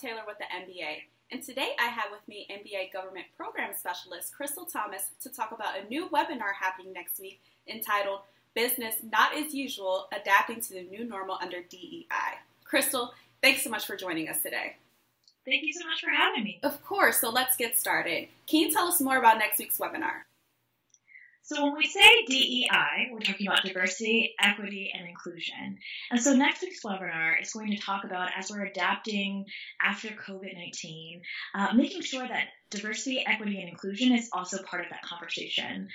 Taylor with the MBA, and today I have with me MBA Government Program Specialist Crystal Thomas to talk about a new webinar happening next week entitled Business Not As Usual, Adapting to the New Normal Under DEI. Crystal, thanks so much for joining us today. Thank you so much for having me. Of course, so let's get started. Can you tell us more about next week's webinar? So when we say DEI, we're talking about diversity, equity, and inclusion. And so next week's webinar is going to talk about, as we're adapting after COVID-19, making sure that diversity, equity, and inclusion is also part of that conversation.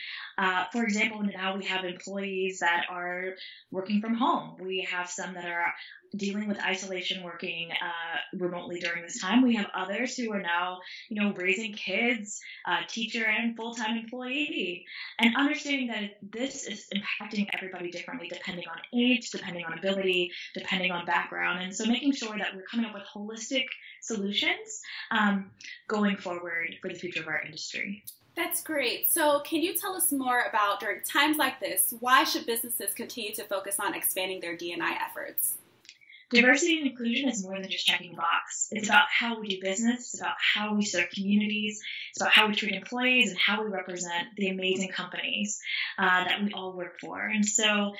For example, now we have employees that are working from home. We have some that are dealing with isolation working remotely during this time. We have others who are now, raising kids, teacher and full-time employee, and understanding that this is impacting everybody differently depending on age, depending on ability, depending on background. And so making sure that we're coming up with holistic solutions going forward for the future of our industry. That's great. So can you tell us more about, during times like this, why should businesses continue to focus on expanding their D&I efforts? Diversity and inclusion is more than just checking a box. It's about how we do business. It's about how we serve communities. It's about how we treat employees and how we represent the amazing companies that we all work for. And so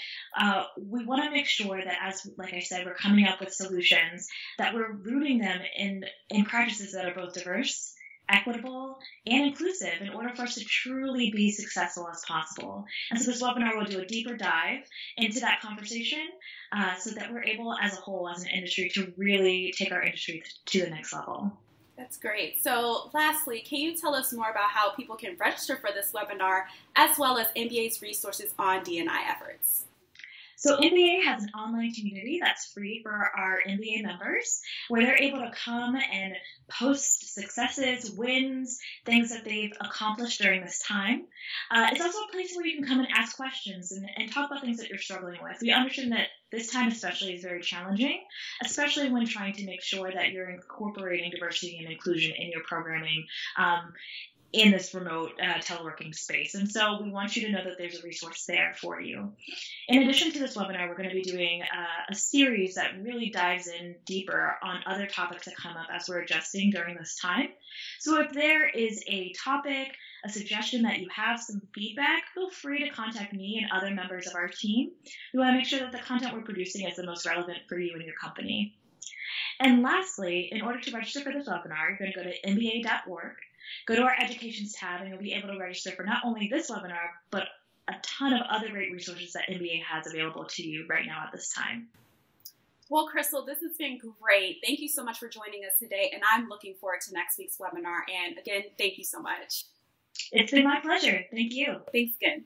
we want to make sure that, like I said, we're coming up with solutions that we're rooting them in practices that are both diverse, equitable, and inclusive in order for us to truly be successful as possible. And so this webinar will do a deeper dive into that conversation so that we're able as a whole, as an industry, to really take our industry to the next level. That's great. So lastly, can you tell us more about how people can register for this webinar as well as MBA's resources on D&I efforts? So MBA has an online community that's free for our MBA members, where they're able to come and post successes, wins, things that they've accomplished during this time. It's also a place where you can come and ask questions and talk about things that you're struggling with. We understand that this time especially is very challenging, especially when trying to make sure that you're incorporating diversity and inclusion in your programming in this remote teleworking space. And so we want you to know that there's a resource there for you. In addition to this webinar, we're going to be doing a series that really dives in deeper on other topics that come up as we're adjusting during this time. So if there is a topic, a suggestion that you have, some feedback, feel free to contact me and other members of our team. We want to make sure that the content we're producing is the most relevant for you and your company. And lastly, in order to register for this webinar, you're going to go to mba.org. Go to our Educations tab, and you'll be able to register for not only this webinar, but a ton of other great resources that MBA has available to you right now at this time. Well, Crystal, this has been great. Thank you so much for joining us today, and I'm looking forward to next week's webinar. And again, thank you so much. It's been my pleasure. Thank you. Thanks again.